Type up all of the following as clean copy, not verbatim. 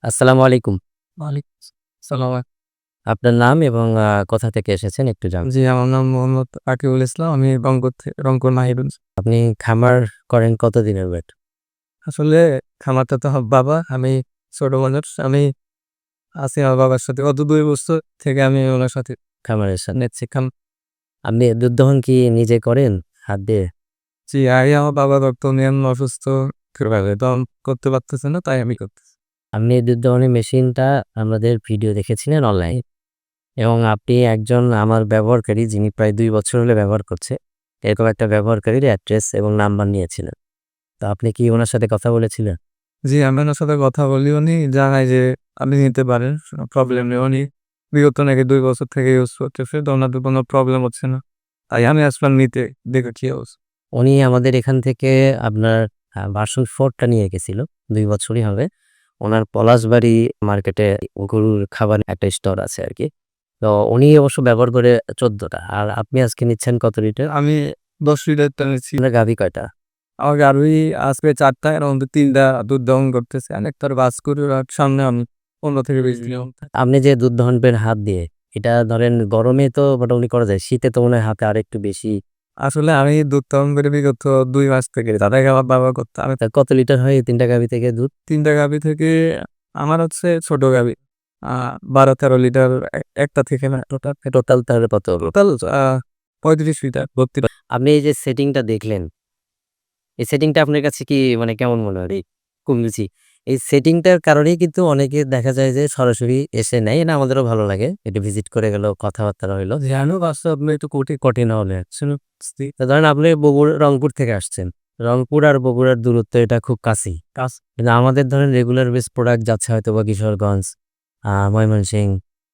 আসসালামু আলাইকুম। ওয়ালাইকুম সালাম। আপনার নাম এবং কোথা থেকে এসেছেন একটু জি, আমার নাম মোহাম্মদ আকিবুল ইসলাম। আমি রংপুর মাহিরুল। আপনি খামার করেন কতদিনের বেট? আসলে খামারটা তো আমার বাবা। আমি ছোট মানুষ। আমি আছি আমার বাবার সাথে। গত ২ বছর থেকে আমি ওনার সাথে খামারের সাথে। নিচ্ছি আপনি দুধ দহন কি নিজে করেন হাত দিয়ে? জি, আগে আমার বাবা বর্তমানে অসুস্থ দহন করতে পারতেছে না, তাই আমি করতেছি। আপনি দুধ দহনের মেশিনটা আমাদের ভিডিও দেখেছিলেন অনলাইন এবং আপনি একজন আমার ব্যবহারকারী যিনি প্রায় ২ বছর হলে ব্যবহার করছে। এরকম একটা ব্যবহারকারীর অ্যাড্রেস এবং নাম্বার নিয়েছিলেন। তো আপনি কি ওনার সাথে কথা বলেছিলেন? জি, আমি ওনার সাথে কথা বলি। উনি জানায় যে আপনি নিতে পারেন। প্রবলেম নেই। উনি বিগত নাকি ২ বছর থেকে ইউজ করতেছে। তো ওনার তো কোনো প্রবলেম হচ্ছে না। তাই আমি আসলাম নিতে, দেখে কি অবস্থা। উনি আমাদের এখান থেকে আপনার ভার্সন 4 টা নিয়ে গেছিল। ২ বছরই হবে। উনার পলাশবাড়ি মার্কেটে গরুর খাবার একটা স্টোর আছে আরকি। তো উনি অবশ্য ব্যবহার করে ১৪ টা। আর আপনি আজকে নিচ্ছেন কত লিটার? আমি ১০ লিটারটা নিচ্ছি। আপনার গাভী কয়টা? আমার গাড়ি আজকে ৪ টা, এর মধ্যে ৩ টা দুধ দহন করতেছে। আরেকটার বাছুরের সামনে আমি ১৫ থেকে ২০ দিনের মধ্যে। আপনি যে দুধ দহন হাত দিয়ে, এটা ধরেন গরমে তো মোটামুটি করা যায়। শীতে তো মনে হয় হাতে আরেকটু বেশি। আসলে আমি দুধ দহন করি বিগত ২ মাস থেকে। তার আগে আমার বাবা করতো। আমি তা কত লিটার হয় এই ৩ টা গাভী থেকে দুধ? ৩ টা গাভী থেকে আমার হচ্ছে ছোট গাভী। আ ১২-১৩ লিটার একটা থেকে না টোটাল টোটাল তাহলে কত হলো? Total ৩৫ litre ৩২। আপনি এই যে সেটিংটা দেখলেন, এই সেটিংটা আপনার কাছে কি মানে কেমন মনে হয়? কোন জি, এই সেটিংটার কারণেই কিন্তু অনেকে দেখা যায় যে সরাসরি এসে নেয়। না আমাদেরও ভালো লাগে। একটু ভিজিট করে গেল, কথাবার্তা হইলো। জানো বাস্তব একটু কঠিন হলে শুনে বুঝছি। তো ধরেন আপনি রংপুর থেকে আসছেন। রংপুর আর বগুড়ার দূরত্ব এটা খুব কাছেই। কাজ কিন্তু আমাদের ধরেন রেগুলার বেস প্রোডাক্ট যাচ্ছে হয়তোবা কিশোরগঞ্জ, ময়মনসিংহ,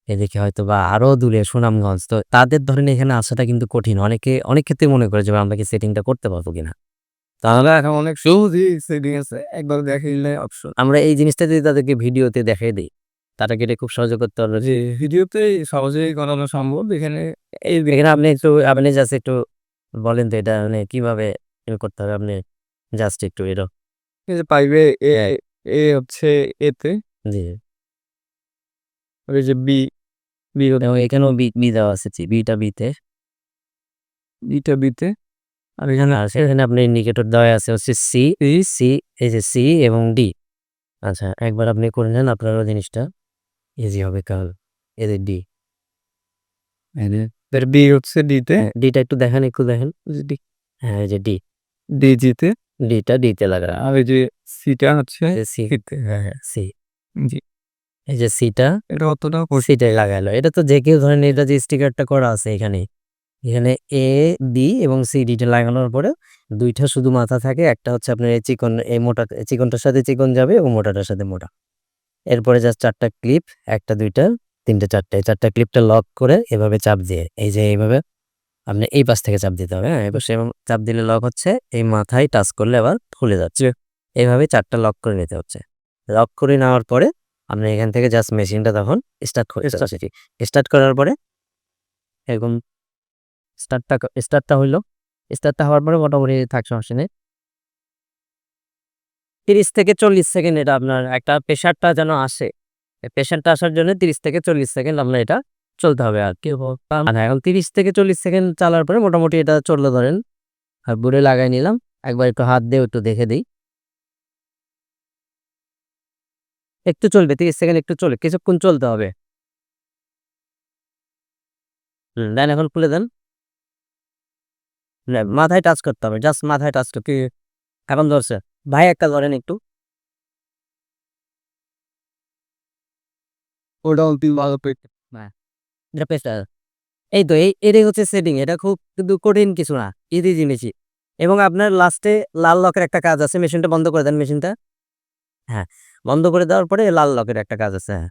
এদিকে হয়তোবা আরো দূরে সুনামগঞ্জ। তো তাদের ধরেন এখানে আসাটা কিন্তু কঠিন। অনেক ক্ষেত্রেই মনে করে যে আমরা কি সেটিংটা করতে পারবো কিনা। তাহলে এখন অনেক সহজই সেটিং আছে। একবার দেখে নিলে অপশন। আমরা এই জিনিসটা যদি তাদেরকে ভিডিওতে দেখাই দেই, তারা কি এটা খুব সহজে করতে পারবে? জি, ভিডিওতেই সহজেই করানো সম্ভব। এখানে এখানে আপনি জাস্ট একটু বলেন তো এটা মানে কিভাবে করতে হবে? আপনি জাস্ট একটু এই যে পাইবে এ, এ হচ্ছে এতে, জি। ওই যে বি, বি এবং এখানেও বি দেওয়া আছে। জি, বিটা বিতে। বিটা বিতে, আর এখানে আর সেখানে আপনার ইন্ডিকেটর দেওয়া আছে হচ্ছে সি, সি, সি এই যে সি এবং ডি। আচ্ছা একবার আপনি করে নেন আপনারও জিনিসটা ইজি হবে কাল। এই যে ডি। এর বি হচ্ছে ডিতে, হ্যাঁ, ডিটা একটু দেখেন। ডি, হ্যাঁ, এই যে ডি। ডিজিতে, ডিটা ডিতে লাগান। আর এই যে সিটা হচ্ছে এই যে সি, সিতে। হ্যাঁ, হ্যাঁ। সি। জি, এই যে সিটা, এটা অতটা কঠিন। সিটাই লাগাইলো। এটা তো যে কেউ ধরেন এটা যে স্টিকারটা করা আছে এখানে। এখানে এ, বি এবং সি ডিটা লাগানোর পরে ২ টা শুধু মাথা থাকে। একটা হচ্ছে আপনার এই চিকন এই মোটা চিকনটার সাথে চিকন যাবে এবং মোটাটার সাথে মোটা। এরপরে জাস্ট ৪ টা ক্লিপ ১ টা ২ টা ৩ টা ৪ টা। এই ৪ টা ক্লিপটা লক করে এভাবে চাপ দিয়ে এই যে এইভাবে আপনি এই পাশ থেকে চাপ দিতে হবে, হ্যাঁ? এই পাশে এবং চাপ দিলে লক হচ্ছে। এই মাথায় টাচ করলে আবার খুলে যাচ্ছে। যে এইভাবে ৪ টা লক করে নিতে হচ্ছে। লক করে নেওয়ার পরে আপনি এখান থেকে জাস্ট মেশিনটা তখন স্টার্ট করতে হচ্ছে। স্টার্ট করার পরে এরকম স্টার্টটা হইলো। স্টার্টটা হওয়ার পরে মোটামুটি থাক সমস্যা নেই। ৩০ থেকে ৪০ সেকেন্ড এটা আপনার একটা প্রেশারটা যেন আসে। এই প্রেশারটা আসার জন্য ৩০ থেকে ৪০ সেকেন্ড আপনার এটা চলতে হবে আরকি। আর এখন ৩০ থেকে ৪০ সেকেন্ড চালার পরে মোটামুটি এটা চললো ধরেন। আর বুড়ে লাগাই নিলাম। একবার একটু হাত দিয়েও একটু দেখে দেই। একটু চলবে ৩০ সেকেন্ড একটু চলে কিছুক্ষণ চলতে হবে। দেন এখন খুলে দেন। মাথায় টাচ করতে হবে। জাস্ট মাথায় টাচ করতে এখন ধরছে। ভাই একটা ধরেন একটু। ওটাও ভালো পেট। হ্যাঁ, এটা প্রেসার। এই তো এটাই হচ্ছে সেটিং। এটা খুব কিন্তু কঠিন কিছু না। ইজি জিনিসই। এবং আপনার লাস্টে লাল লকের একটা কাজ আছে। মেশিনটা বন্ধ করে দেন মেশিনটা। হ্যাঁ, বন্ধ করে দেওয়ার পরে লাল লকের একটা কাজ আছে। হ্যাঁ,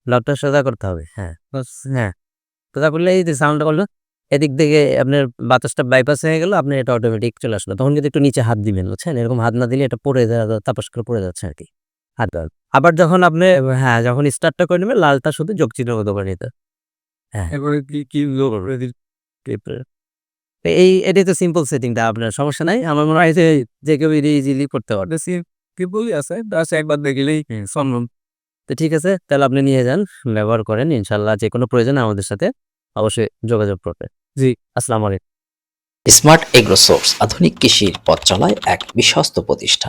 লকটা সোজা করতে হবে। হ্যাঁ, বাস হ্যাঁ, সোজা করলে এই যে সাউন্ডটা করলো, এদিক থেকে আপনার বাতাসটা বাইপাস হয়ে গেল। আপনার এটা অটোমেটিক চলে আসলো। তখন কিন্তু একটু নিচে হাত দিবেন, বুঝছেন? এরকম হাত না দিলে এটা পড়ে তাপাস করে পড়ে যাচ্ছে আরকি। হাত আবার যখন আপনি হ্যাঁ, যখন স্টার্টটা করে নেবেন লালটা শুধু যোগ চিহ্নের মতো করে নিতে। হ্যাঁ, এরপরে কি লোক রেডি। তো এটাই তো সিম্পল সেটিংটা আপনার সমস্যা নাই। আমার মনে হয় যে কেউ ইজিলি করতে পারবে। সিম্পলই আছে। জাস্ট একবার দেখলেই সম্ভব। তো ঠিক আছে, তাহলে আপনি নিয়ে যান, ব্যবহার করেন। ইনশাআল্লাহ যে কোনো প্রয়োজনে আমাদের সাথে অবশ্যই যোগাযোগ করবেন। জি। আসসালামু আলাইকুম। স্মার্ট এগ্রো সোর্স আধুনিক কৃষির পথ চলায় এক বিশ্বস্ত প্রতিষ্ঠান।